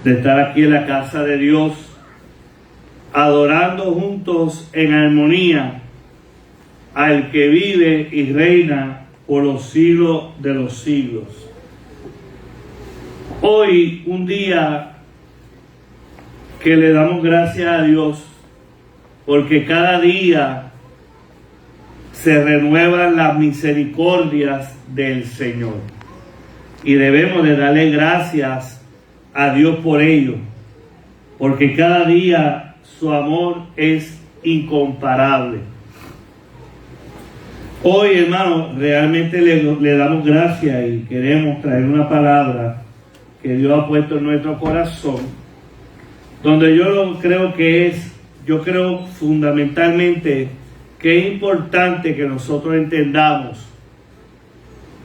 de estar aquí en la casa de Dios, adorando juntos en armonía al que vive y reina por los siglos de los siglos. Hoy, un día que le damos gracias a Dios, porque cada día se renuevan las misericordias del Señor. Y debemos de darle gracias a Dios por ello, porque cada día su amor es incomparable. Hoy, hermano, realmente le damos gracias y queremos traer una palabra que Dios ha puesto en nuestro corazón, donde yo creo fundamentalmente que es importante que nosotros entendamos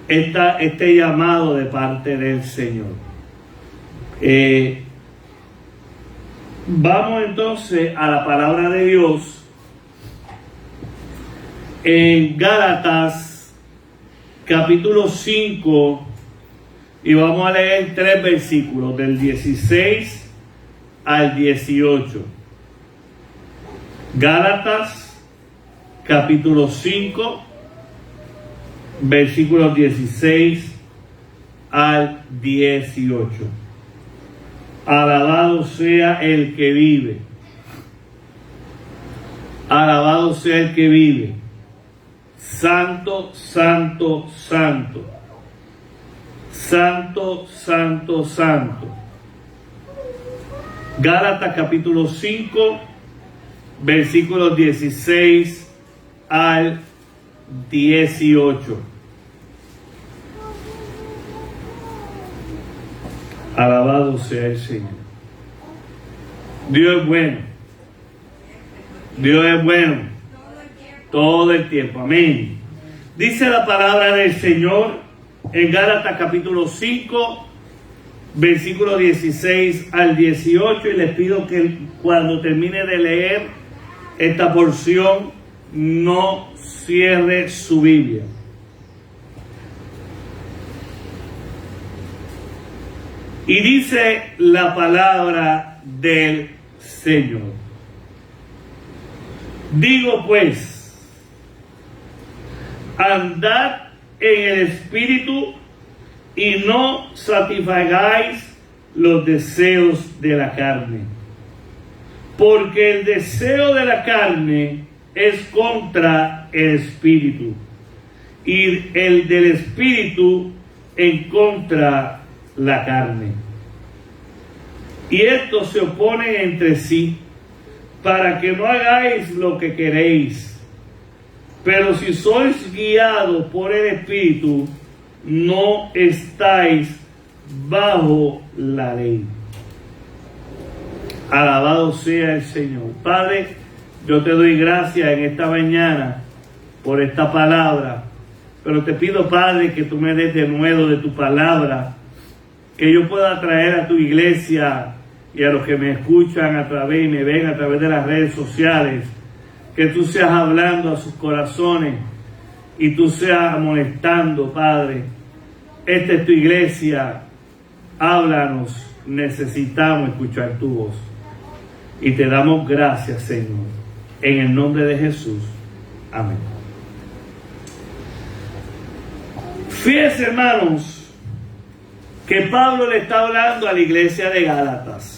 este llamado de parte del Señor. Vamos entonces a la palabra de Dios en Gálatas capítulo 5, y vamos a leer 3 versículos del 16 al 18. Gálatas capítulo 5, versículos 16 al 18. Alabado sea el que vive. Alabado sea el que vive. Santo, santo, santo. Santo, santo, santo. Gálatas capítulo 5, versículos 16 al 18. Alabado sea el Señor. Dios es bueno. Dios es bueno. Todo el tiempo. Amén. Dice la palabra del Señor en Gálatas capítulo 5, versículo 16 al 18. Y les pido que cuando termine de leer esta porción, no cierre su Biblia. Y dice la palabra del Señor. Digo pues, andad en el Espíritu y no satisfagáis los deseos de la carne. Porque el deseo de la carne es contra el Espíritu, y el del Espíritu en contra la carne. Y estos se oponen entre sí, para que no hagáis lo que queréis. Pero si sois guiados por el Espíritu, no estáis bajo la ley. Alabado sea el Señor. Padre, yo te doy gracias en esta mañana por esta palabra, pero te pido, Padre, que tú me des de nuevo de tu palabra, que yo pueda traer a tu iglesia y a los que me escuchan a través y me ven a través de las redes sociales, que tú seas hablando a sus corazones y tú seas amonestando, Padre. Esta es tu iglesia, háblanos, necesitamos escuchar tu voz. Y te damos gracias, Señor, en el nombre de Jesús. Amén. Fíjense, hermanos, que Pablo le está hablando a la iglesia de Gálatas.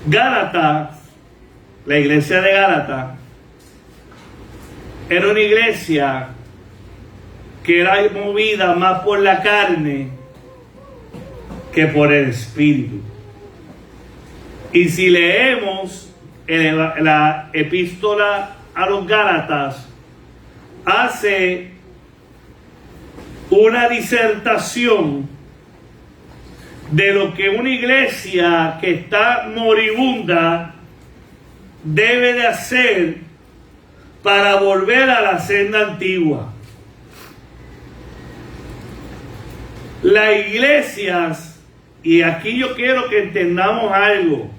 Gálatas, la iglesia de Gálatas, era una iglesia que era movida más por la carne que por el Espíritu. Y si leemos la epístola a los Gálatas, hace una disertación de lo que una iglesia que está moribunda debe de hacer para volver a la senda antigua. Las iglesias, y aquí yo quiero que entendamos algo,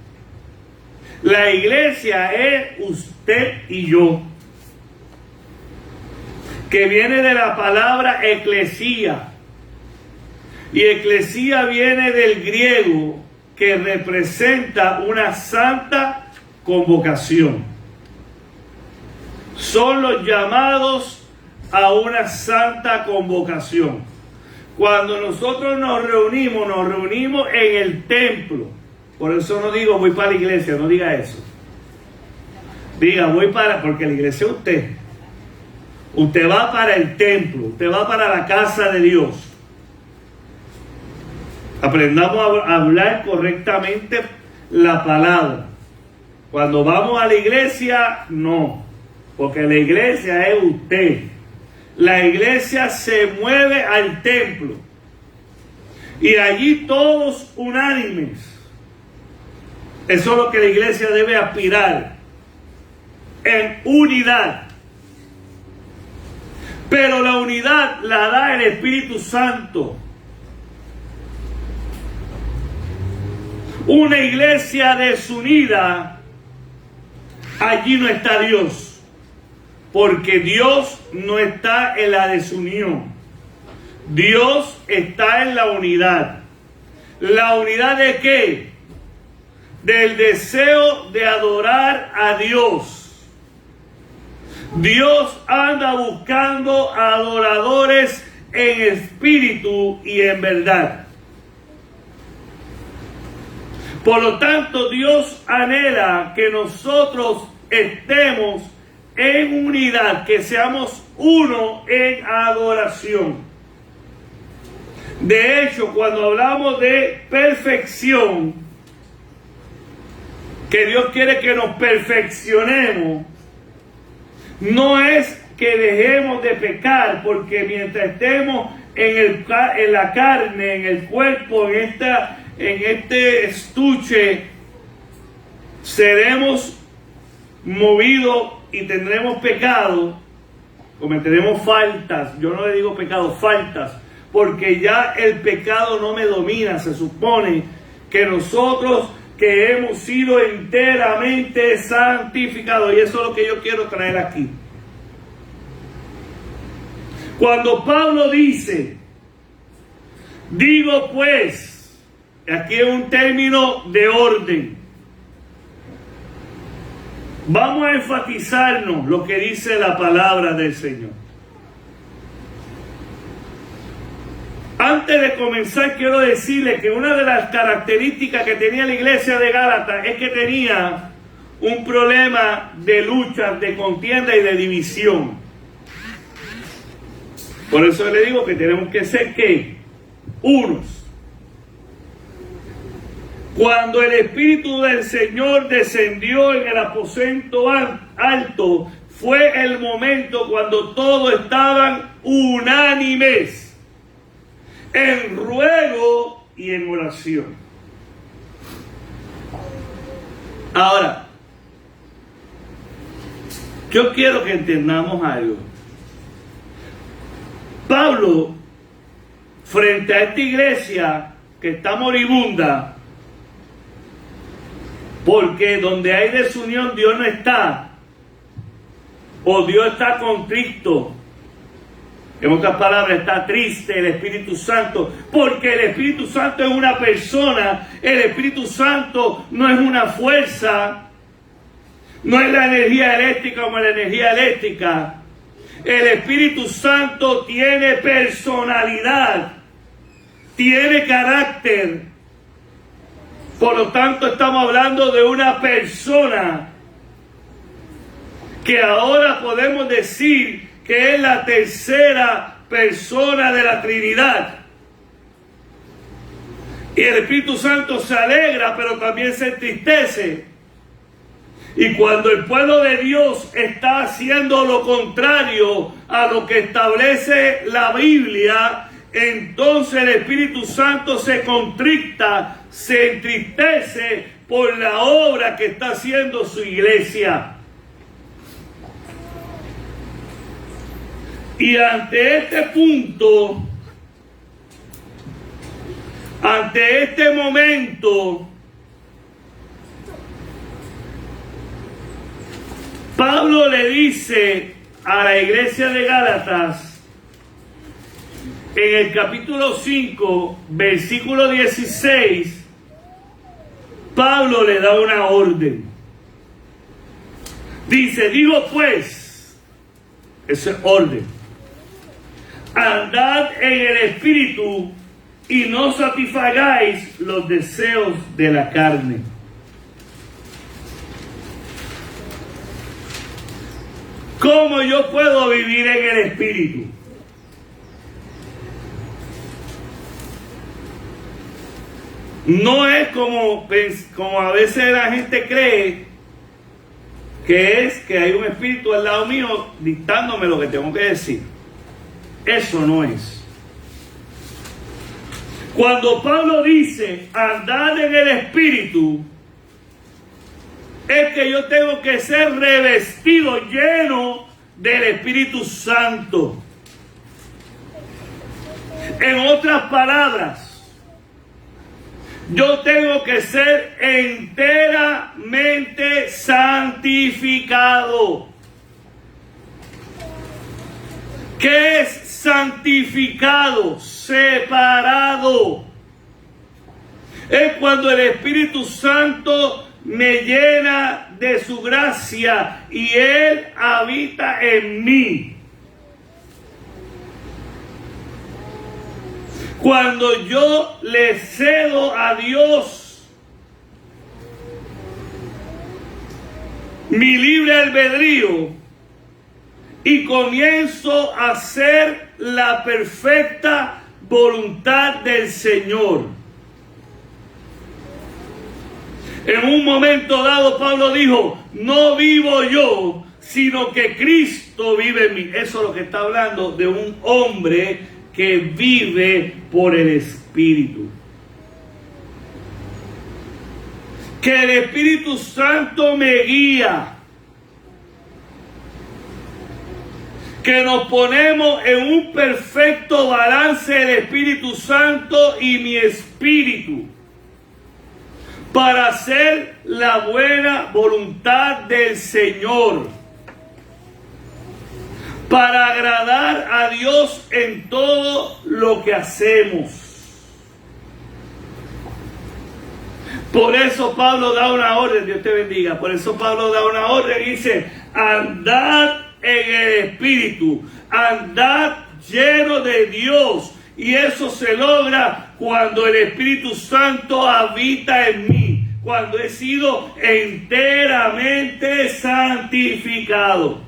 la iglesia es usted y yo, que viene de la palabra eclesía, Y eclesía viene del griego, que representa una santa convocación. Son los llamados a una santa convocación. Cuando nosotros nos reunimos en el templo. Por eso no digo voy para la iglesia, no diga eso. Diga voy para, porque la iglesia es usted. Usted va para el templo, usted va para la casa de Dios. Aprendamos a hablar correctamente la palabra. Cuando vamos a la iglesia, no. Porque la iglesia es usted. La iglesia se mueve al templo. Y allí todos unánimes. Eso es lo que la iglesia debe aspirar. En unidad. Pero la unidad la da el Espíritu Santo. Una iglesia desunida, allí no está Dios, porque Dios no está en la desunión. Dios está en la unidad. ¿La unidad de qué? Del deseo de adorar a Dios. Dios anda buscando adoradores en espíritu y en verdad. Por lo tanto, Dios anhela que nosotros estemos en unidad, que seamos uno en adoración. De hecho, cuando hablamos de perfección, que Dios quiere que nos perfeccionemos, no es que dejemos de pecar, porque mientras estemos en la carne, en el cuerpo, en este estuche, seremos movidos y tendremos pecado, cometeremos faltas. Yo no le digo pecado, faltas, porque ya el pecado no me domina. Se supone que nosotros que hemos sido enteramente santificados, y eso es lo que yo quiero traer aquí. Cuando Pablo dice, digo pues, aquí es un término de orden. Vamos a enfatizarnos lo que dice la palabra del Señor. Antes de comenzar, quiero decirle que una de las características que tenía la iglesia de Gálatas es que tenía un problema de lucha, de contienda y de división. Por eso le digo que tenemos que ser ¿qué? Unos. Cuando el Espíritu del Señor descendió en el aposento alto, fue el momento cuando todos estaban unánimes en ruego y en oración. Ahora, yo quiero que entendamos algo. Pablo, frente a esta iglesia que está moribunda, porque donde hay desunión Dios no está, o Dios está contrito. En otras palabras, está triste el Espíritu Santo, porque el Espíritu Santo es una persona. El Espíritu Santo no es una fuerza, no es la energía eléctrica como la energía eléctrica. El Espíritu Santo tiene personalidad, tiene carácter. Por lo tanto, estamos hablando de una persona que ahora podemos decir que es la tercera persona de la Trinidad. Y el Espíritu Santo se alegra, pero también se entristece. Y cuando el pueblo de Dios está haciendo lo contrario a lo que establece la Biblia, entonces el Espíritu Santo se contrista, se entristece por la obra que está haciendo su iglesia. Y ante este punto, ante este momento, Pablo le dice a la iglesia de Gálatas En el capítulo 5, versículo 16, Pablo le da una orden. Dice, digo pues, ese orden, andad en el Espíritu y no satisfagáis los deseos de la carne. ¿Cómo yo puedo vivir en el Espíritu? No es como a veces la gente cree que es que hay un espíritu al lado mío dictándome lo que tengo que decir. Eso no es. Cuando Pablo dice andad en el Espíritu, es que yo tengo que ser revestido, lleno del Espíritu Santo. En otras palabras, yo tengo que ser enteramente santificado. ¿Qué es santificado? Separado. Es cuando el Espíritu Santo me llena de su gracia y Él habita en mí. Cuando yo le cedo a Dios mi libre albedrío y comienzo a hacer la perfecta voluntad del Señor. En un momento dado Pablo dijo, no vivo yo, sino que Cristo vive en mí. Eso es lo que está hablando de un hombre que vive por el Espíritu. Que el Espíritu Santo me guía. Que nos ponemos en un perfecto balance el Espíritu Santo y mi espíritu para hacer la buena voluntad del Señor, para agradar a Dios en todo lo que hacemos. Por eso Pablo da una orden, Dios te bendiga, por eso Pablo da una orden y dice, andad en el Espíritu, andad lleno de Dios. Y eso se logra cuando el Espíritu Santo habita en mí, cuando he sido enteramente santificado.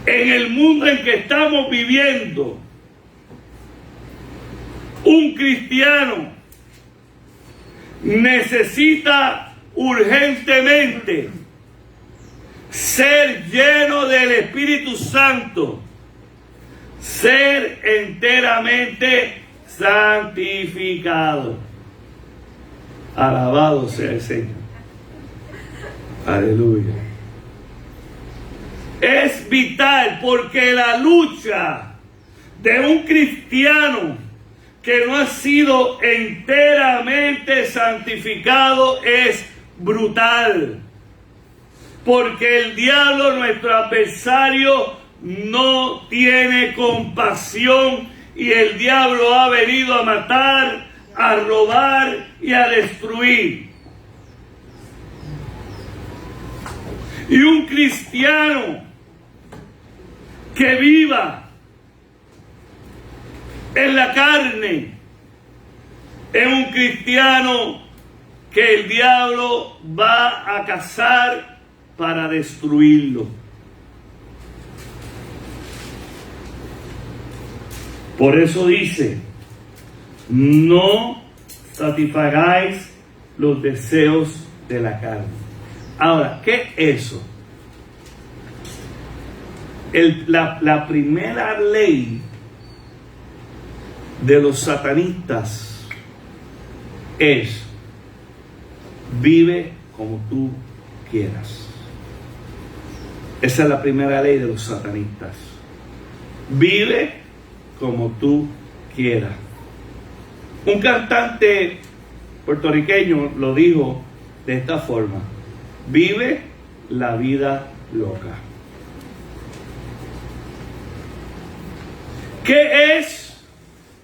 En el mundo en que estamos viviendo, un cristiano necesita urgentemente ser lleno del Espíritu Santo, ser enteramente santificado. Alabado sea el Señor. Aleluya. Es vital porque la lucha de un cristiano que no ha sido enteramente santificado es brutal. Porque el diablo, nuestro adversario, no tiene compasión y el diablo ha venido a matar, a robar y a destruir. Y un cristiano que viva en la carne es un cristiano que el diablo va a cazar para destruirlo. Por eso dice, no satisfagáis los deseos de la carne. Ahora, ¿qué es eso? La primera ley de los satanistas es: vive como tú quieras. Esa es la primera ley de los satanistas. Vive como tú quieras. Un cantante puertorriqueño lo dijo de esta forma: vive la vida loca. ¿Qué es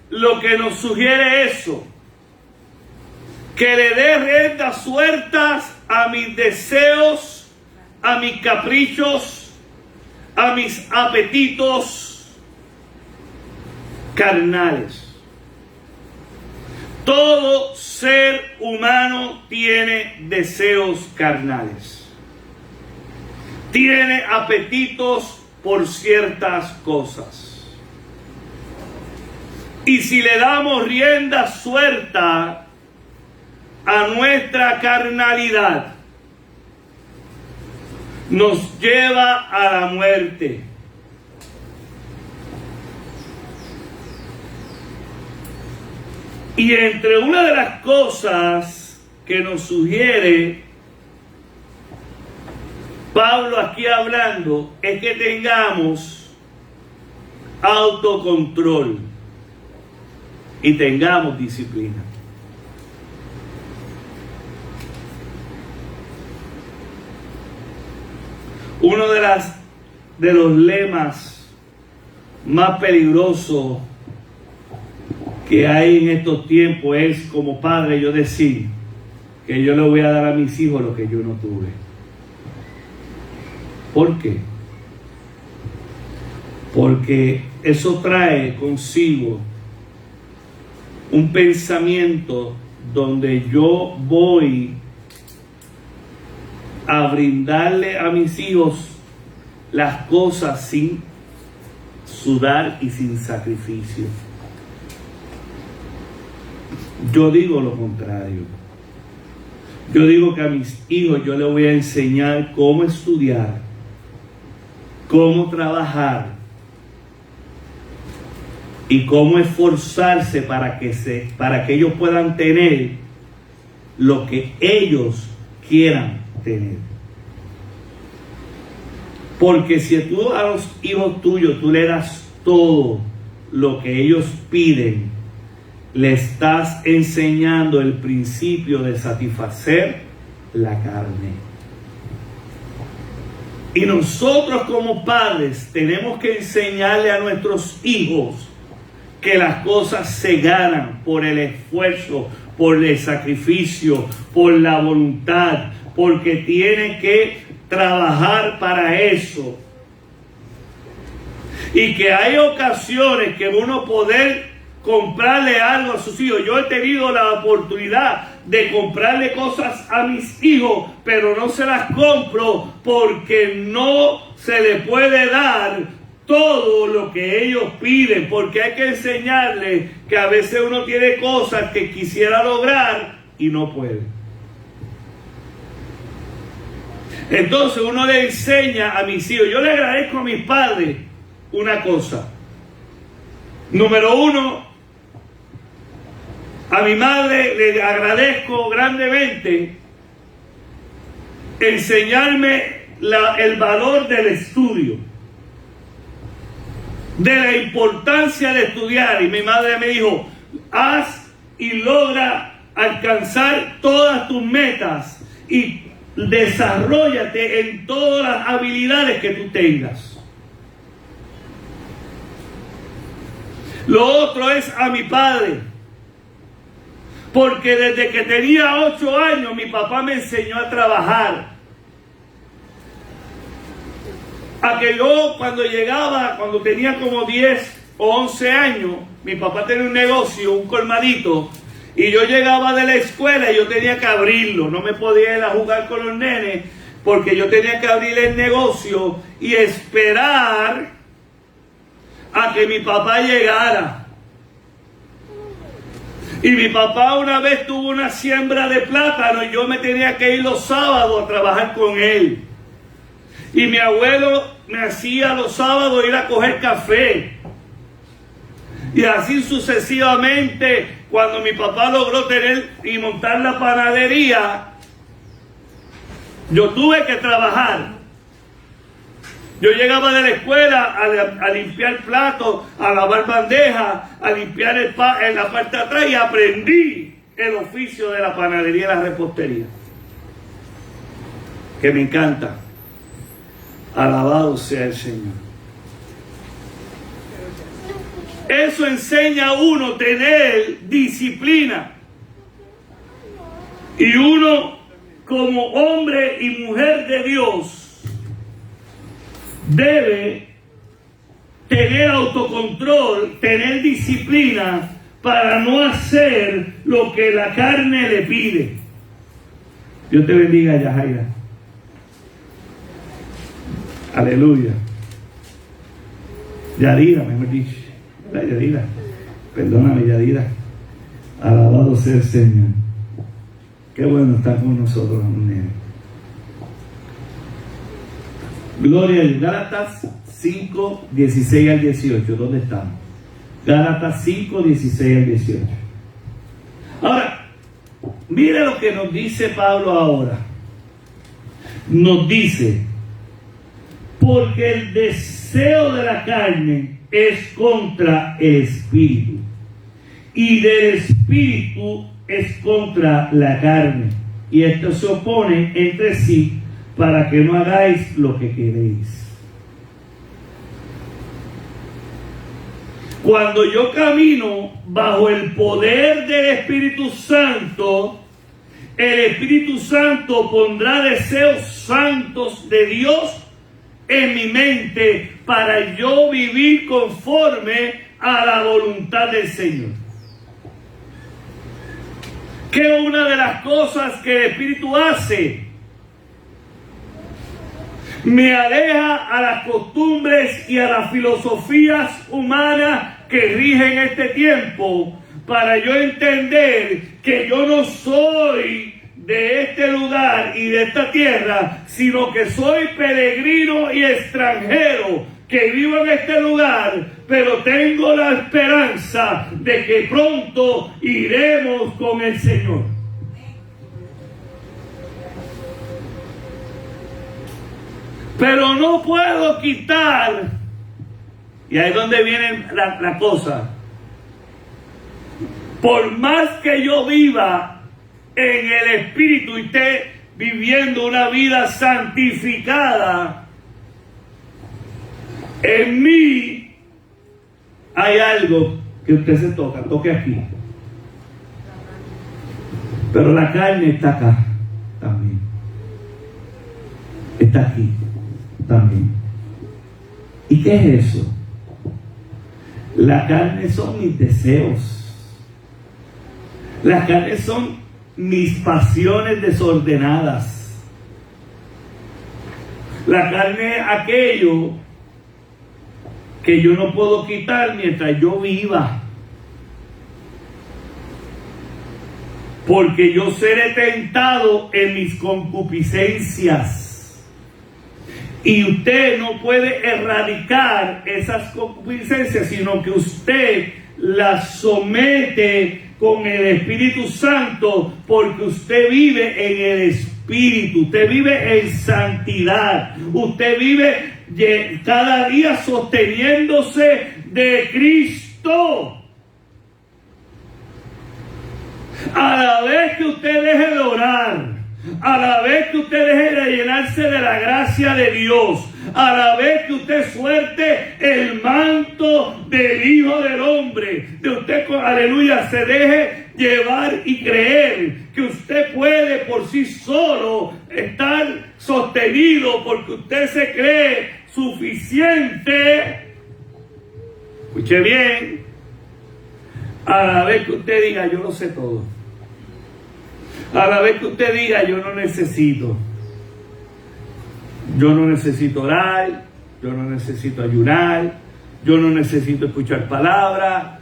lo que nos sugiere eso? Que le dé riendas sueltas a mis deseos, a mis caprichos, a mis apetitos carnales. Todo ser humano tiene deseos carnales. Tiene apetitos por ciertas cosas. Y si le damos rienda suelta a nuestra carnalidad, nos lleva a la muerte. Y entre una de las cosas que nos sugiere Pablo aquí hablando es que tengamos autocontrol y tengamos disciplina. Uno de los lemas más peligrosos que hay en estos tiempos es, como padre, yo decir que yo le voy a dar a mis hijos lo que yo no tuve. ¿Por qué? Porque eso trae consigo un pensamiento donde yo voy a brindarle a mis hijos las cosas sin sudar y sin sacrificio. Yo digo lo contrario. Yo digo que a mis hijos yo les voy a enseñar cómo estudiar, cómo trabajar y cómo esforzarse para que ellos puedan tener lo que ellos quieran tener. Porque si tú a los hijos tuyos tú le das todo lo que ellos piden, le estás enseñando el principio de satisfacer la carne. Y nosotros como padres tenemos que enseñarle a nuestros hijos que las cosas se ganan por el esfuerzo, por el sacrificio, por la voluntad, porque tienen que trabajar para eso. Y que hay ocasiones que uno poder comprarle algo a sus hijos. Yo he tenido la oportunidad de comprarle cosas a mis hijos, pero no se las compro porque no se le puede dar todo lo que ellos piden, porque hay que enseñarles que a veces uno tiene cosas que quisiera lograr y no puede. Entonces uno le enseña a mis hijos. Yo le agradezco a mis padres una cosa. Número uno, a mi madre le agradezco grandemente enseñarme el valor del estudio, de la importancia de estudiar. Y mi madre me dijo: haz y logra alcanzar todas tus metas y desarróllate en todas las habilidades que tú tengas. Lo otro es a mi padre, porque desde que tenía 8 años mi papá me enseñó a trabajar. A que yo cuando tenía como 10 o 11 años, mi papá tenía un negocio, un colmadito, y yo llegaba de la escuela y yo tenía que abrirlo. No me podía ir a jugar con los nenes porque yo tenía que abrir el negocio y esperar a que mi papá llegara. Y mi papá una vez tuvo una siembra de plátano y yo me tenía que ir los sábados a trabajar con él. Y mi abuelo me hacía los sábados ir a coger café. Y así sucesivamente, cuando mi papá logró tener y montar la panadería, yo tuve que trabajar. Yo llegaba de la escuela a limpiar platos, a lavar bandejas, a limpiar en la parte de atrás, y aprendí el oficio de la panadería y la repostería, que me encanta. Alabado sea el Señor. Eso enseña a uno tener disciplina. Y uno, como hombre y mujer de Dios, debe tener autocontrol, tener disciplina para no hacer lo que la carne le pide. Dios te bendiga, Yajaira. Aleluya. Yadira, mejor dicho. La Yadira. Perdóname, Yadira. Alabado sea el Señor. Qué bueno estar con nosotros, nene. Gloria a Dios. Gálatas 5, 16 al 18. ¿Dónde estamos? Gálatas 5, 16 al 18. Ahora, mire lo que nos dice Pablo ahora. Nos dice, porque el deseo de la carne es contra el espíritu, y del espíritu es contra la carne, y estos se oponen entre sí para que no hagáis lo que queréis. Cuando yo camino bajo el poder del Espíritu Santo, el Espíritu Santo pondrá deseos santos de Dios en mi mente para yo vivir conforme a la voluntad del Señor. Que una de las cosas que el Espíritu hace, me aleja a las costumbres y a las filosofías humanas que rigen este tiempo, para yo entender que yo no soy de este lugar y de esta tierra, sino que soy peregrino y extranjero, que vivo en este lugar, pero tengo la esperanza de que pronto iremos con el Señor. Pero no puedo quitar, y ahí es donde viene la cosa, por más que yo viva en el Espíritu y esté viviendo una vida santificada, en mí hay algo que usted se toque aquí. Pero la carne está acá también. Está aquí también. ¿Y qué es eso? La carne son mis deseos. La carne son mis pasiones desordenadas. La carne es aquello que yo no puedo quitar mientras yo viva. Porque yo seré tentado en mis concupiscencias. Y usted no puede erradicar esas concupiscencias, sino que usted las somete con el Espíritu Santo, porque usted vive en el Espíritu, usted vive en santidad, usted vive cada día sosteniéndose de Cristo. A la vez que usted deje de orar, a la vez que usted deje de llenarse de la gracia de Dios, a la vez que usted suelte el manto del Hijo del Hombre, de usted, aleluya, se deje llevar y creer que usted puede por sí solo estar sostenido porque usted se cree suficiente. Escuche bien, a la vez que usted diga yo lo sé todo, a la vez que usted diga yo no necesito orar, yo no necesito ayunar, yo no necesito escuchar palabras,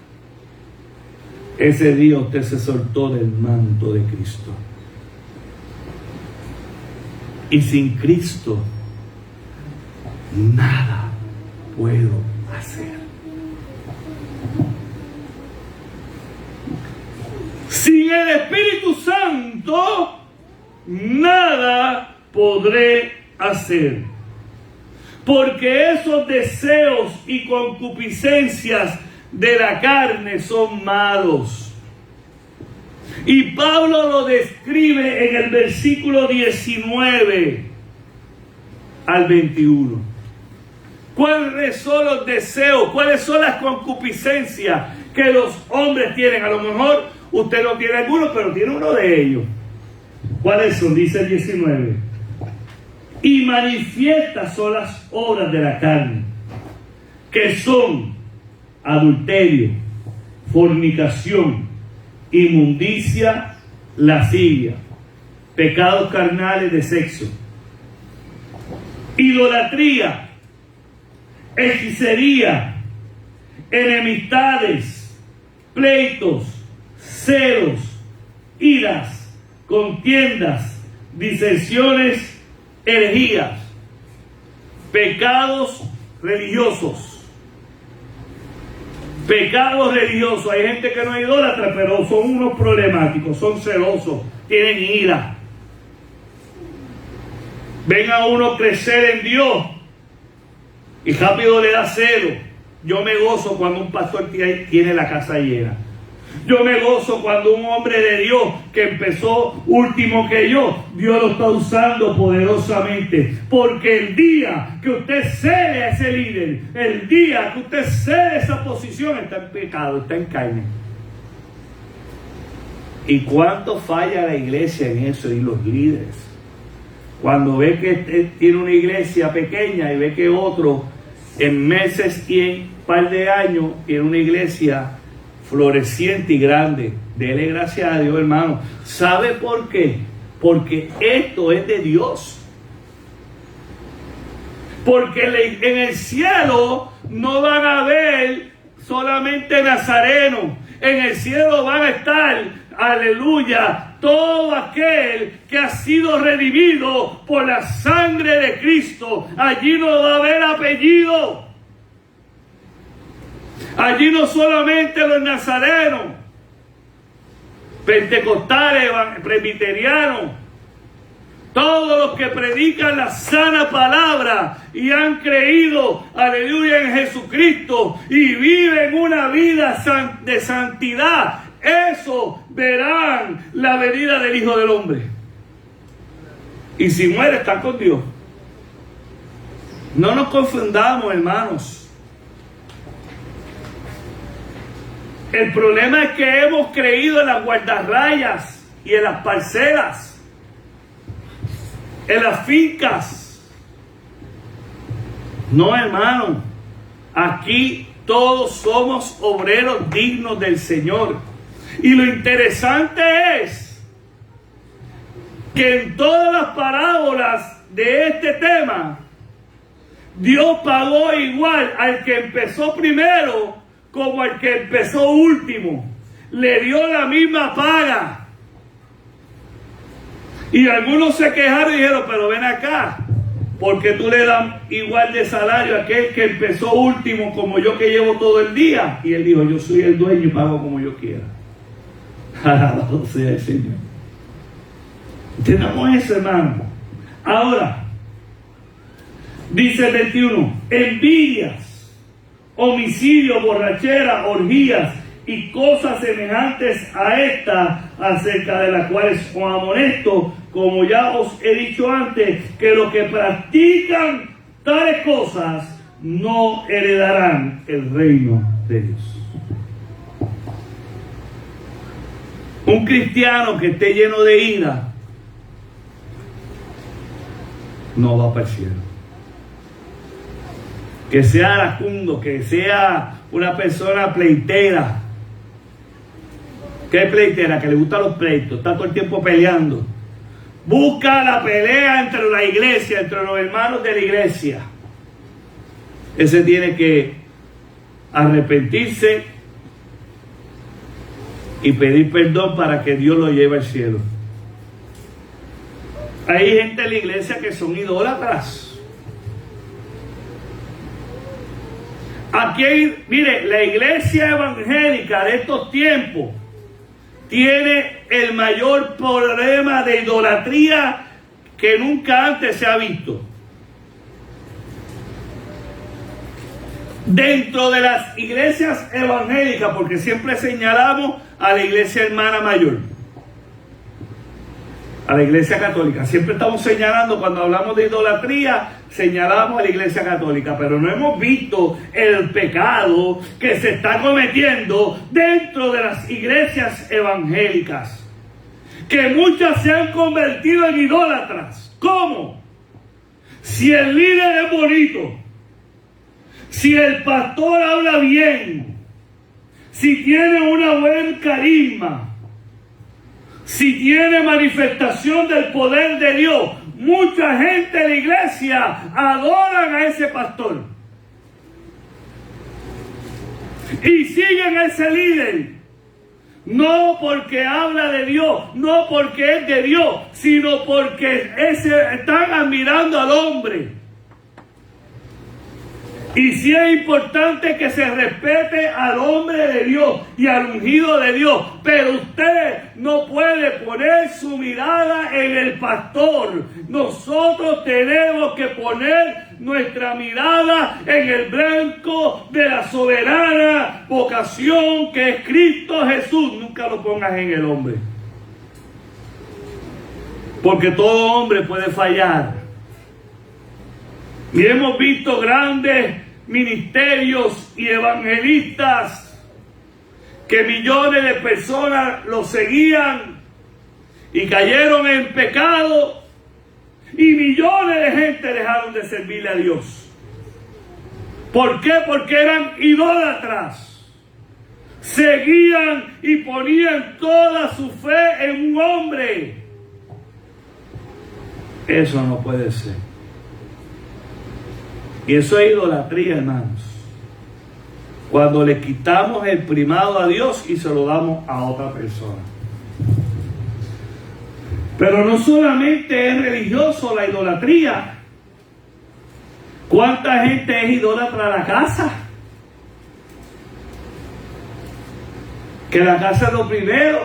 ese día usted se soltó del manto de Cristo. Y sin Cristo nada puedo hacer. Sin el Espíritu Santo nada podré hacer, porque esos deseos y concupiscencias de la carne son malos. Y Pablo lo describe en el versículo 19 al 21. ¿Cuáles son los deseos? ¿Cuáles son las concupiscencias que los hombres tienen? A lo mejor usted no tiene alguno, pero tiene uno de ellos. ¿Cuáles son? Dice el 19. Y manifiestas son las obras de la carne, que son adulterio, fornicación, inmundicia, lascivia, pecados carnales de sexo, idolatría, hechicería, enemistades, pleitos, celos, iras, contiendas, disensiones, herejías, pecados religiosos. Pecados religiosos. Hay gente que no es idólatra, pero son unos problemáticos, son celosos, tienen ira. Ven a uno crecer en Dios y rápido le da celo. Yo me gozo cuando un pastor tiene la casa llena. Yo me gozo cuando un hombre de Dios que empezó último que yo, Dios lo está usando poderosamente. Porque el día que usted cede a ese líder, el día que usted cede esa posición, está en pecado, está en carne. ¿Y cuánto falla la iglesia en eso y los líderes? Cuando ve que tiene una iglesia pequeña y ve que otro en meses y en un par de años tiene una iglesia floreciente y grande. Dele gracias a Dios, hermano. ¿Sabe por qué? Porque esto es de Dios. Porque en el cielo no van a ver solamente nazarenos. En el cielo van a estar, aleluya, todo aquel que ha sido redimido por la sangre de Cristo. Allí no va a haber apellido. Allí no solamente los nazarenos, pentecostales, presbiterianos, todos los que predican la sana palabra y han creído, aleluya, en Jesucristo y viven una vida de santidad, eso verán la venida del Hijo del Hombre. Y si muere, están con Dios. No nos confundamos, hermanos. El problema es que hemos creído en las guardarrayas y en las parcelas, en las fincas. No, hermano, aquí todos somos obreros dignos del Señor. Y lo interesante es que en todas las parábolas de este tema, Dios pagó igual al que empezó primero como al que empezó último. Le dio la misma paga. Y algunos se quejaron y dijeron, pero ven acá, ¿por qué tú le das igual de salario a aquel que empezó último como yo que llevo todo el día? Y él dijo, yo soy el dueño y pago como yo quiera. Alabado sea el Señor. Tenemos eso, hermano. Ahora, dice el 21, envidias, homicidio, borrachera, orgías y cosas semejantes a esta, acerca de las cuales os amonesto, como ya os he dicho antes, que los que practican tales cosas no heredarán el reino de Dios. Un cristiano que esté lleno de ira no va para el cielo. Que sea iracundo, que sea una persona pleitera. ¿Qué pleitera? Que le gustan los pleitos, está todo el tiempo peleando. Busca la pelea entre la iglesia, entre los hermanos de la iglesia. Ese tiene que arrepentirse y pedir perdón para que Dios lo lleve al cielo. Hay gente en la iglesia que son idólatras. Aquí, mire, la iglesia evangélica de estos tiempos tiene el mayor problema de idolatría que nunca antes se ha visto. Dentro de las iglesias evangélicas, porque siempre señalamos a la iglesia hermana mayor, a la Iglesia Católica. Siempre estamos señalando, cuando hablamos de idolatría, señalamos a la Iglesia Católica, pero no hemos visto el pecado que se está cometiendo dentro de las iglesias evangélicas, que muchas se han convertido en idólatras. ¿Cómo? Si el líder es bonito, si el pastor habla bien, si tiene una buen carisma, si tiene manifestación del poder de Dios, mucha gente de la iglesia adoran a ese pastor y siguen a ese líder, no porque habla de Dios, no porque es de Dios, sino porque están admirando al hombre. Y sí es importante que se respete al hombre de Dios y al ungido de Dios, pero usted no puede poner su mirada en el pastor. Nosotros tenemos que poner nuestra mirada en el blanco de la soberana vocación que es Cristo Jesús. Nunca lo pongas en el hombre, porque todo hombre puede fallar. Y hemos visto grandes ministerios y evangelistas que millones de personas los seguían y cayeron en pecado, y millones de gente dejaron de servirle a Dios. ¿Por qué? Porque eran idólatras. Seguían y ponían toda su fe en un hombre. Eso no puede ser. Y eso es idolatría, hermanos. Cuando le quitamos el primado a Dios y se lo damos a otra persona. Pero no solamente es religioso la idolatría. ¿Cuánta gente es idólatra a la casa? Que la casa es lo primero.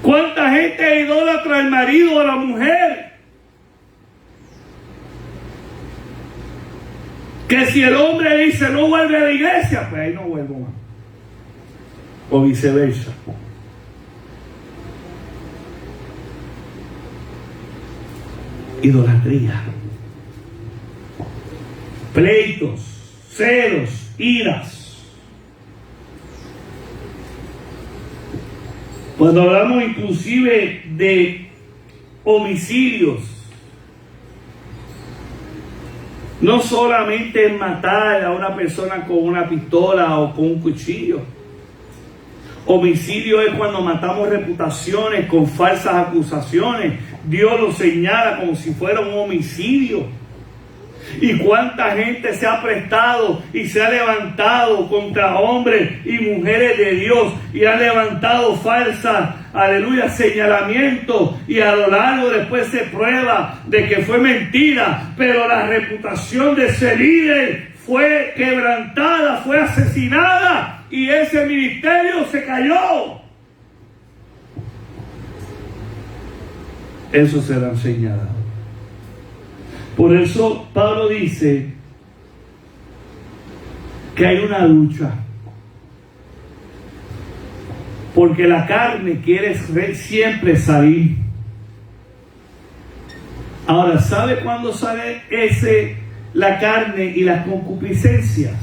¿Cuánta gente es idólatra al marido o a la mujer? Que si el hombre dice no vuelve a la iglesia, pues ahí no vuelvo más. O viceversa. Idolatría. Pleitos, celos, iras. Cuando hablamos inclusive de homicidios, no solamente es matar a una persona con una pistola o con un cuchillo. Homicidio es cuando matamos reputaciones con falsas acusaciones. Dios lo señala como si fuera un homicidio. Y cuánta gente se ha prestado y se ha levantado contra hombres y mujeres de Dios y ha levantado falsas, aleluya, señalamientos, y a lo largo después se prueba de que fue mentira, pero la reputación de ese líder fue quebrantada, fue asesinada y ese ministerio se cayó. Eso será señalado. Por eso Pablo dice que hay una lucha, porque la carne quiere siempre salir. Ahora, ¿sabe cuándo sale la carne y las concupiscencias?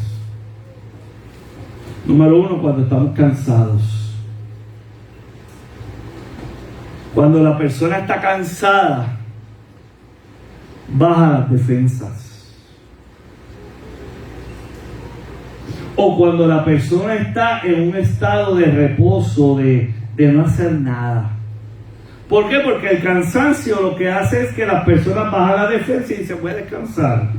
Número uno, cuando estamos cansados. Cuando la persona está cansada, baja las defensas. O cuando la persona está en un estado de reposo, de no hacer nada. ¿Por qué? Porque el cansancio lo que hace es que las personas bajan la defensa y se puede descansar.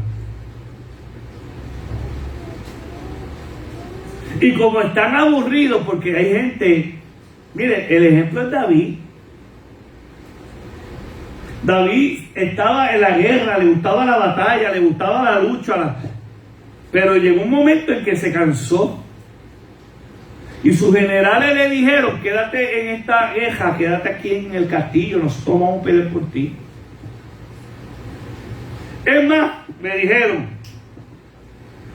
Y como están aburridos, porque hay gente, mire, el ejemplo es David. David estaba en la guerra, le gustaba la batalla, le gustaba la lucha, pero llegó un momento en que se cansó. Y sus generales le dijeron: quédate en esta guerra, quédate aquí en el castillo, nosotros vamos a pelear por ti. Es más, me dijeron: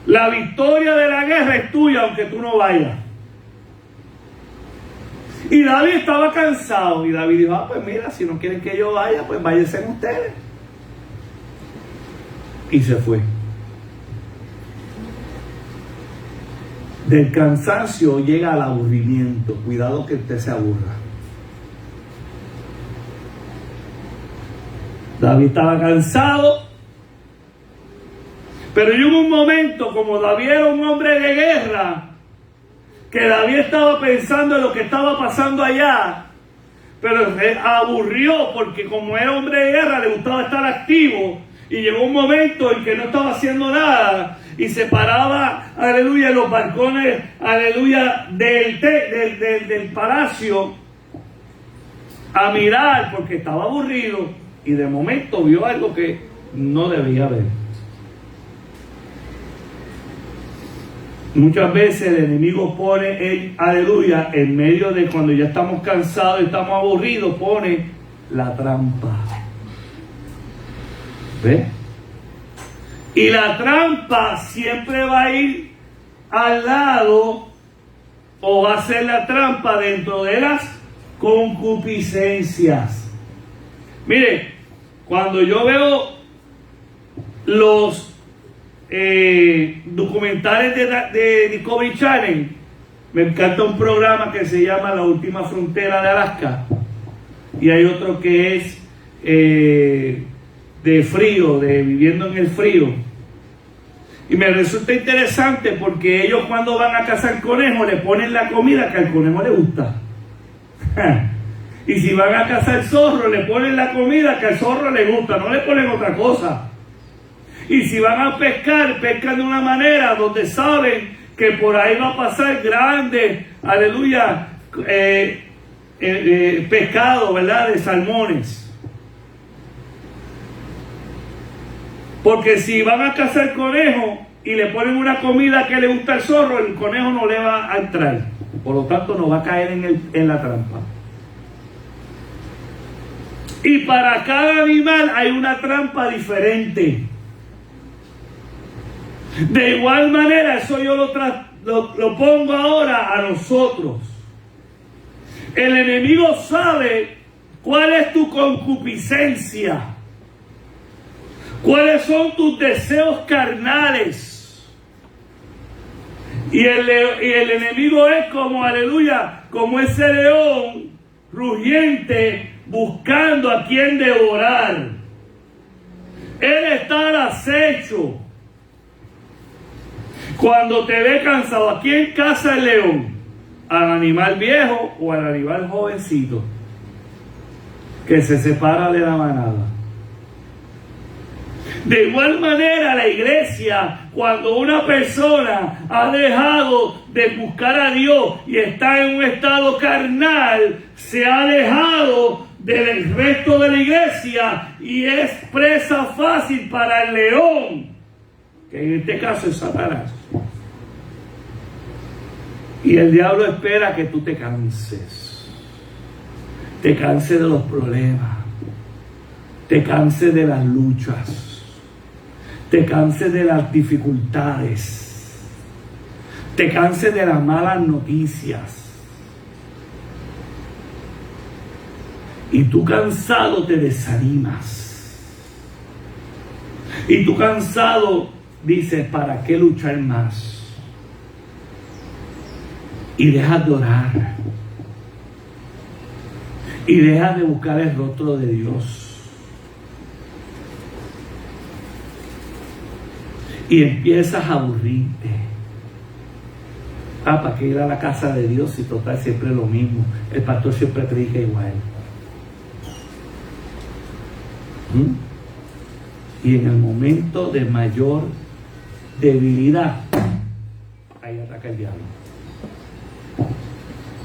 la victoria de la guerra es tuya aunque tú no vayas. Y David estaba cansado. Y David dijo, pues mira, si no quieren que yo vaya, pues váyanse ustedes. Y se fue. Del cansancio llega al aburrimiento. Cuidado que usted se aburra. David estaba cansado. Pero hubo un momento, como David era un hombre de guerra, que David estaba pensando en lo que estaba pasando allá, pero se aburrió porque como era hombre de guerra le gustaba estar activo, y llegó un momento en que no estaba haciendo nada y se paraba, aleluya, en los balcones, aleluya, del palacio a mirar porque estaba aburrido, y de momento vio algo que no debía ver. Muchas veces el enemigo pone, aleluya, en medio de cuando ya estamos cansados y estamos aburridos, pone la trampa. ¿Ve? Y la trampa siempre va a ir al lado, o va a ser la trampa dentro de las concupiscencias. Mire, cuando yo veo los documentales de Discovery Channel, me encanta un programa que se llama La Última Frontera de Alaska, y hay otro que es de frío, de viviendo en el frío, y me resulta interesante porque ellos cuando van a cazar conejos le ponen la comida que al conejo le gusta. Y si van a cazar zorro le ponen la comida que al zorro le gusta, no le ponen otra cosa. Y si van a pescar, pescan de una manera donde saben que por ahí va a pasar grande, aleluya, pescado, ¿verdad? De salmones. Porque si van a cazar conejo y le ponen una comida que le gusta al zorro, el conejo no le va a entrar. Por lo tanto, no va a caer en la trampa. Y para cada animal hay una trampa diferente. De igual manera, eso yo lo pongo ahora a nosotros. El enemigo sabe cuál es tu concupiscencia, cuáles son tus deseos carnales. Y el enemigo es como, aleluya, como ese león rugiente buscando a quien devorar. Él está al acecho. Cuando te ve cansado, ¿a quién caza el león? ¿Al animal viejo o al animal jovencito que se separa de la manada? De igual manera, la iglesia, cuando una persona ha dejado de buscar a Dios y está en un estado carnal, se ha alejado del resto de la iglesia y es presa fácil para el león, que en este caso es Satanás. Y el diablo espera que tú te canses de los problemas, te canses de las luchas, te canses de las dificultades, te canses de las malas noticias. Y tú cansado te desanimas. Y tú cansado dices, ¿para qué luchar más? Y dejas de orar. Y dejas de buscar el rostro de Dios. Y empiezas a aburrirte. ¿Para qué ir a la casa de Dios si total siempre es lo mismo? El pastor siempre predica igual. Y en el momento de mayor debilidad, ahí ataca el diablo.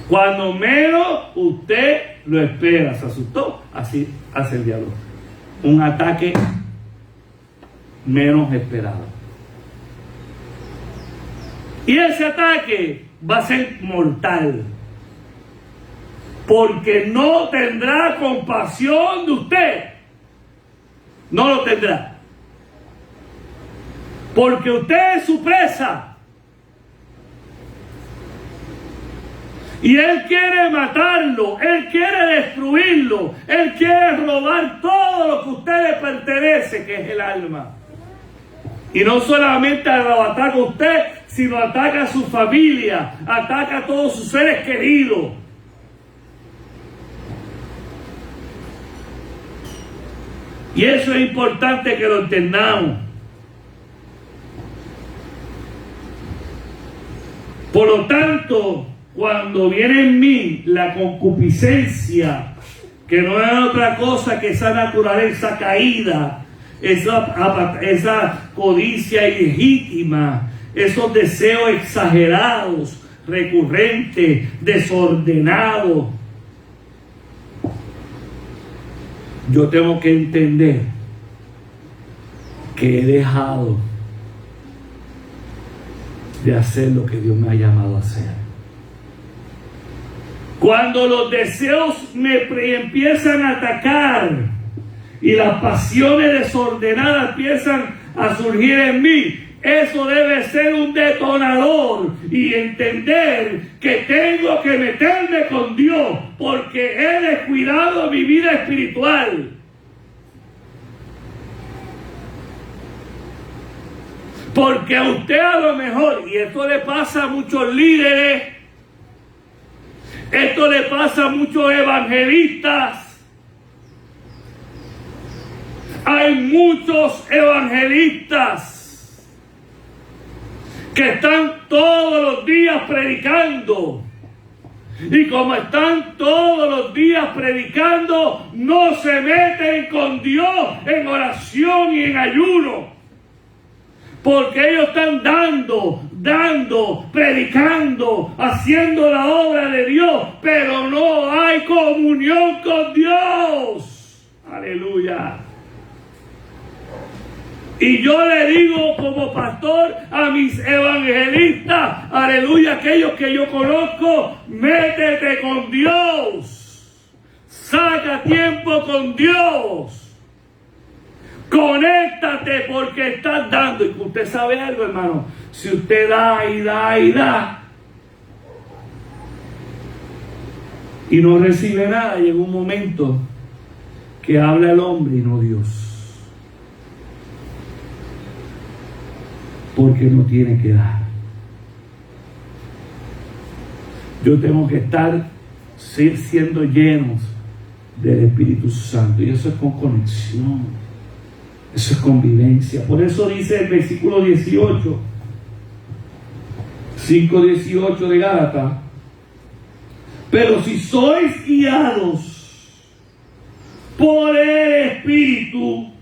Cuando menos usted lo espera, se asustó, así hace el diablo. Un ataque menos esperado. Y ese ataque va a ser mortal. Porque no tendrá compasión de usted. No lo tendrá. Porque usted es su presa. Y Él quiere matarlo, Él quiere destruirlo, Él quiere robar todo lo que a usted le pertenece, que es el alma. Y no solamente lo ataca a usted, sino ataca a su familia, ataca a todos sus seres queridos. Y eso es importante que lo entendamos. Por lo tanto, cuando viene en mí la concupiscencia, que no es otra cosa que esa naturaleza caída, esa codicia ilegítima, esos deseos exagerados, recurrentes, desordenados, yo tengo que entender que he dejado de hacer lo que Dios me ha llamado a hacer. Cuando los deseos me empiezan a atacar y las pasiones desordenadas empiezan a surgir en mí, eso debe ser un detonador y entender que tengo que meterme con Dios porque he descuidado mi vida espiritual. Porque a usted a lo mejor, y esto le pasa a muchos líderes, esto le pasa a muchos evangelistas, hay muchos evangelistas que están todos los días predicando. Y como están todos los días predicando, no se meten con Dios en oración y en ayuno. Porque ellos están dando, predicando, haciendo la obra de Dios, pero no hay comunión con Dios. Aleluya. Y yo le digo como pastor a mis evangelistas, aleluya, aquellos que yo conozco, métete con Dios. Saca tiempo con Dios. Conéctate porque estás dando. Y usted sabe algo, hermano. Si usted da y da y da y no recibe nada, llega un momento que habla el hombre y no Dios. Porque no tiene que dar. Yo tengo que estar siendo llenos del Espíritu Santo. Y eso es con conexión. Eso es convivencia. Por eso dice el versículo 18, 5:18 de Gálatas: pero si sois guiados por el Espíritu,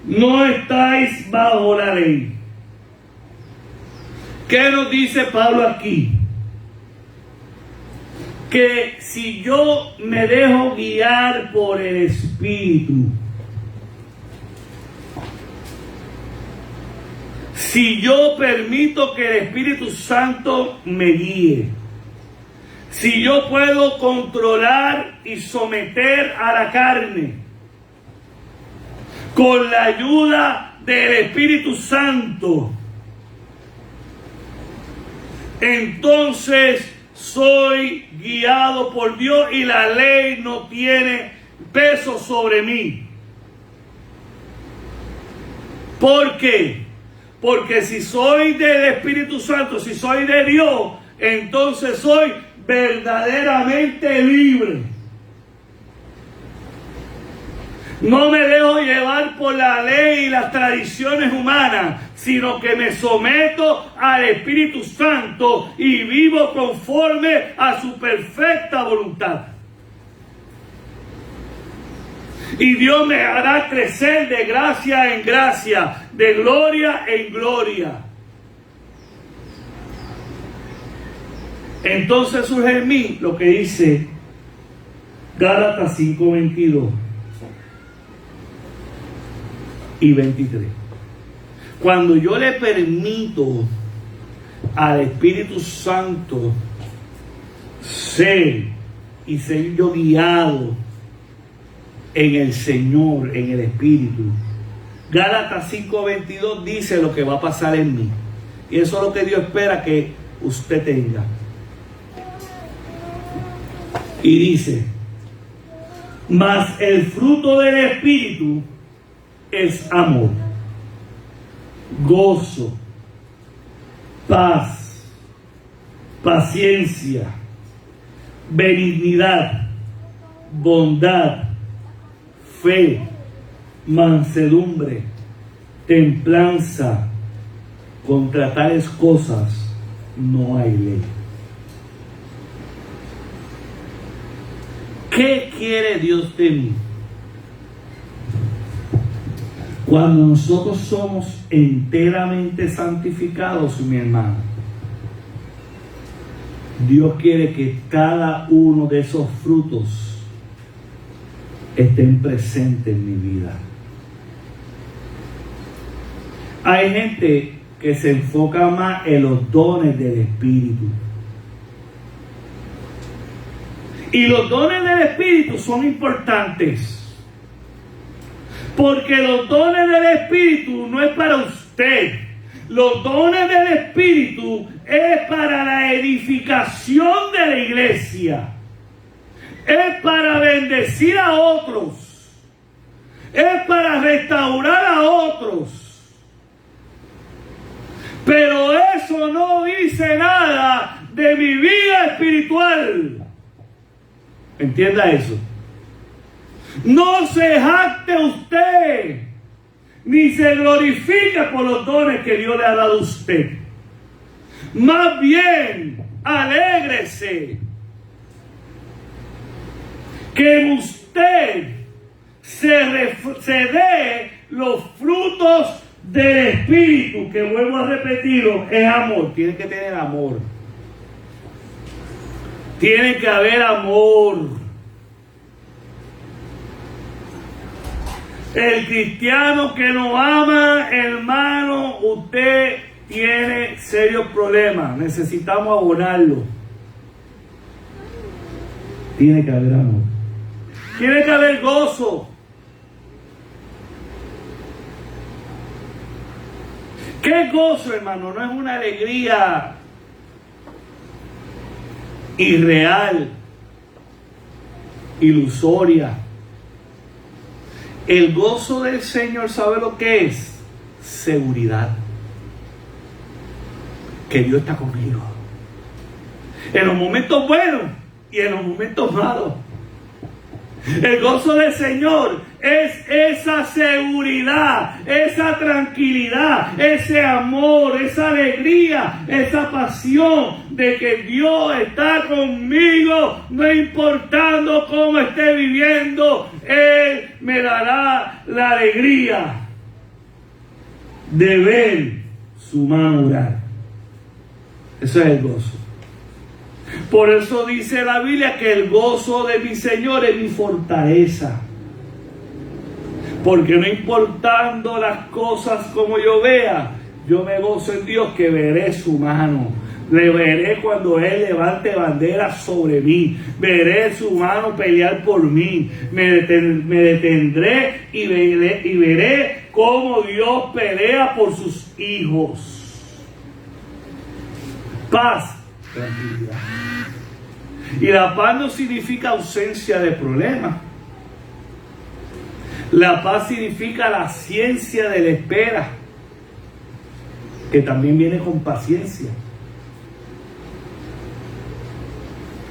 no estáis bajo la ley. ¿Qué nos dice Pablo aquí? Que si yo me dejo guiar por el Espíritu, si yo permito que el Espíritu Santo me guíe, si yo puedo controlar y someter a la carne con la ayuda del Espíritu Santo, entonces soy guiado por Dios y la ley no tiene peso sobre mí. ¿Por qué? Porque si soy del Espíritu Santo, si soy de Dios, entonces soy verdaderamente libre. No me dejo llevar por la ley y las tradiciones humanas, sino que me someto al Espíritu Santo y vivo conforme a su perfecta voluntad. Y Dios me hará crecer de gracia en gracia, de gloria en gloria. Entonces surge en mí lo que dice Gálatas 5:22 y 23. Cuando yo le permito al Espíritu Santo ser yo guiado en el Señor, en el Espíritu, Gálatas 5:22 dice lo que va a pasar en mí. Y eso es lo que Dios espera que usted tenga. Y dice, mas el fruto del Espíritu es amor, gozo, paz, paciencia, benignidad, bondad, fe, mansedumbre, templanza. Contra tales cosas no hay ley. ¿Qué quiere Dios de mí? Cuando nosotros somos enteramente santificados, mi hermano, Dios quiere que cada uno de esos frutos estén presentes en mi vida. Hay gente que se enfoca más en los dones del Espíritu. Y los dones del Espíritu son importantes. Porque los dones del Espíritu no es para usted. Los dones del Espíritu es para la edificación de la iglesia. Es para bendecir a otros. Es para restaurar a otros. Pero eso no dice nada de mi vida espiritual. Entienda eso. No se jacte usted, ni se glorifique por los dones que Dios le ha dado a usted. Más bien, alégrese que usted se dé los frutos del Espíritu, que vuelvo a repetirlo, es amor. Tiene que tener amor. Tiene que haber amor. El cristiano que no ama, hermano, usted tiene serios problemas. Necesitamos abonarlo. Tiene que haber amor. Tiene que haber gozo. ¿Qué gozo, hermano? No es una alegría irreal, ilusoria. El gozo del Señor, ¿sabe lo que es? Seguridad. Que Dios está conmigo. En los momentos buenos y en los momentos malos. El gozo del Señor es esa seguridad, esa tranquilidad, ese amor, esa alegría, esa pasión de que Dios está conmigo, no importando cómo esté viviendo, Él me dará la alegría de ver su mano obrar. Eso es el gozo. Por eso dice la Biblia que el gozo de mi Señor es mi fortaleza. Porque no importando las cosas como yo vea, yo me gozo en Dios que veré su mano. Le veré cuando Él levante bandera sobre mí. Veré su mano pelear por mí. Me detendré y veré cómo Dios pelea por sus hijos. Paz. Tranquilidad. Y la paz no significa ausencia de problemas. La paz significa la ciencia de la espera, que también viene con paciencia.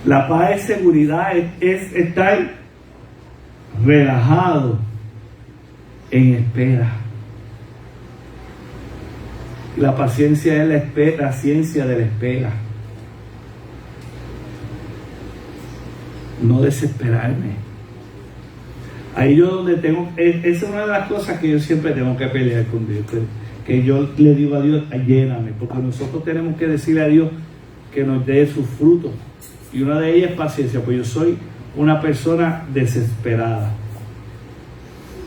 La paz es seguridad, es estar relajado en espera. La paciencia es la ciencia de la espera. No desesperarme. Ahí yo donde tengo, esa es una de las cosas que yo siempre tengo que pelear con Dios, que yo le digo a Dios, lléname, porque nosotros tenemos que decirle a Dios que nos dé sus frutos, y una de ellas es paciencia, pues yo soy una persona desesperada,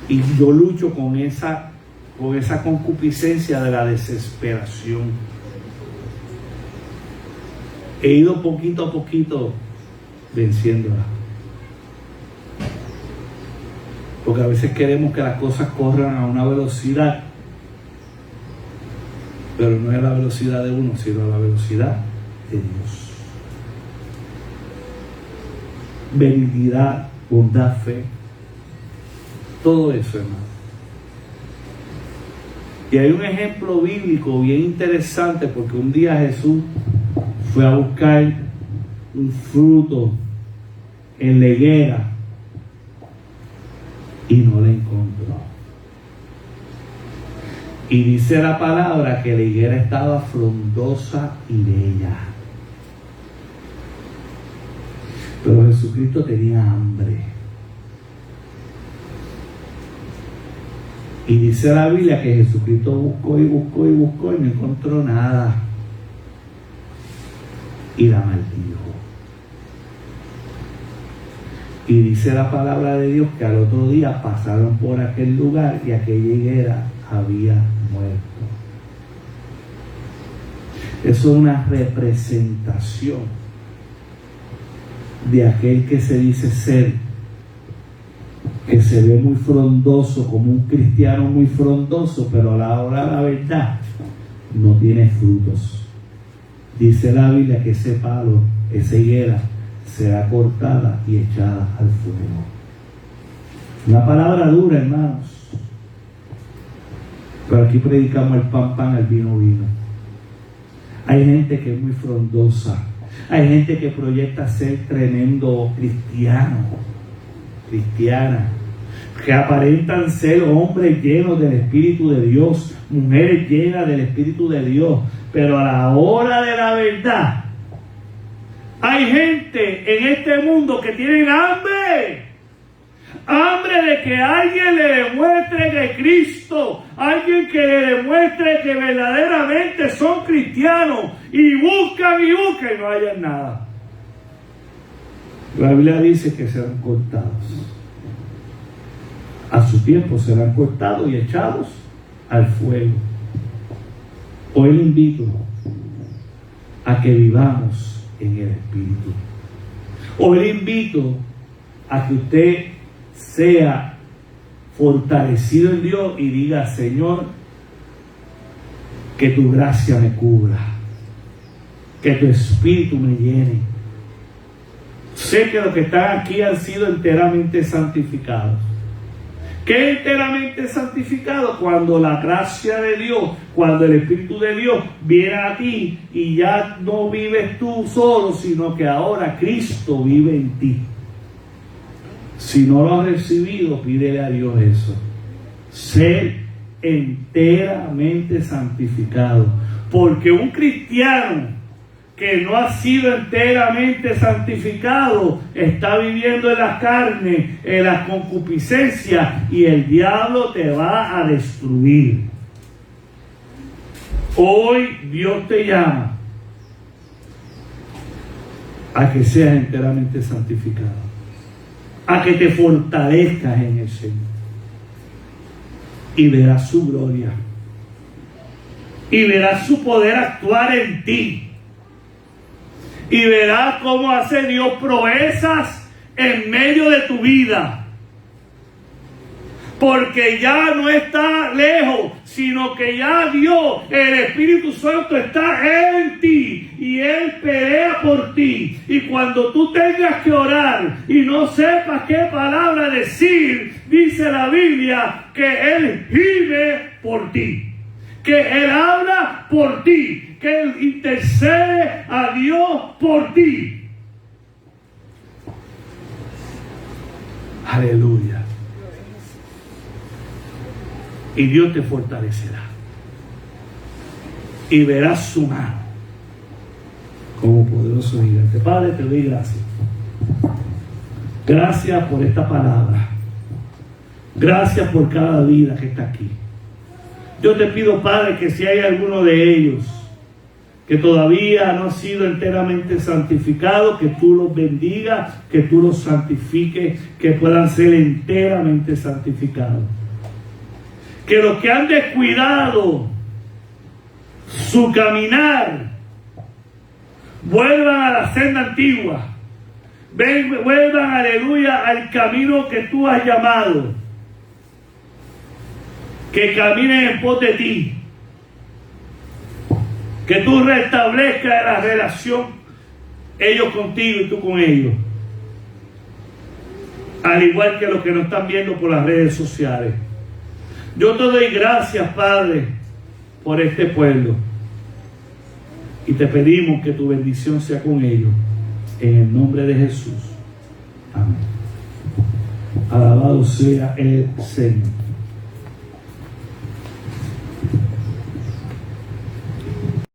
y yo lucho con esa concupiscencia de la desesperación. He ido poquito a poquito venciéndola. Porque a veces queremos que las cosas corran a una velocidad, pero no es la velocidad de uno, sino la velocidad de Dios. benignidad, bondad, fe. Todo eso, hermano. Y hay un ejemplo bíblico bien interesante, porque un día Jesús fue a buscar un fruto en la higuera y no la encontró. Y dice la palabra que la higuera estaba frondosa y bella. Pero Jesucristo tenía hambre. Y dice la Biblia que Jesucristo buscó y buscó y buscó y no encontró nada. Y la maldijo. Y dice la palabra de Dios que al otro día pasaron por aquel lugar y aquella higuera había muerto. Eso es una representación de aquel que se dice ser, que se ve muy frondoso, como un cristiano muy frondoso, pero a la hora de la verdad no tiene frutos. Dice la Biblia que ese palo, esa higuera, será cortada y echada al fuego. Una palabra dura, hermanos. Pero aquí predicamos el pan, pan, el vino, vino. Hay gente que es muy frondosa. Hay gente que proyecta ser tremendo cristiano, cristiana, que aparentan ser hombres llenos del Espíritu de Dios, mujeres llenas del Espíritu de Dios, pero a la hora de la verdad, hay gente en este mundo que tienen hambre de que alguien le demuestre que Cristo, alguien que le demuestre que verdaderamente son cristianos, y buscan y no hayan nada. La Biblia dice que serán cortados. A su tiempo serán cortados y echados al fuego. Hoy le invito a que vivamos en el Espíritu. Hoy le invito a que usted sea fortalecido en Dios y diga: Señor, que tu gracia me cubra, que tu Espíritu me llene. Sé que los que están aquí han sido enteramente santificados. ¿Qué es enteramente santificado? Cuando la gracia de Dios, cuando el Espíritu de Dios viene a ti y ya no vives tú solo, sino que ahora Cristo vive en ti. Si no lo has recibido, pídele a Dios eso. Ser enteramente santificado. Porque un cristiano que no ha sido enteramente santificado está viviendo en la carne, en las concupiscencias, y el diablo te va a destruir. Hoy Dios te llama a que seas enteramente santificado, a que te fortalezcas en el Señor, y verás su gloria, y verás su poder actuar en ti, y verás cómo hace Dios proezas en medio de tu vida, porque ya no está lejos, sino que ya Dios, el Espíritu Santo, está en ti y Él pelea por ti. Y cuando tú tengas que orar y no sepas qué palabra decir, dice la Biblia que Él gime por ti, que Él habla por ti, que Él intercede a Dios por ti. Aleluya. Y Dios te fortalecerá. Y verás su mano como poderoso gigante. Padre, te doy gracias. Gracias por esta palabra. Gracias por cada vida que está aquí. Yo te pido, Padre, que si hay alguno de ellos que todavía no ha sido enteramente santificado, que tú los bendigas, que tú los santifiques, que puedan ser enteramente santificados. Que los que han descuidado su caminar vuelvan a la senda antigua, vuelvan, aleluya, al camino que tú has llamado, que caminen en pos de ti, que tú restablezcas la relación, ellos contigo y tú con ellos, al igual que los que nos están viendo por las redes sociales. Yo te doy gracias, Padre, por este pueblo. Y te pedimos que tu bendición sea con ellos. En el nombre de Jesús. Amén. Alabado sea el Señor.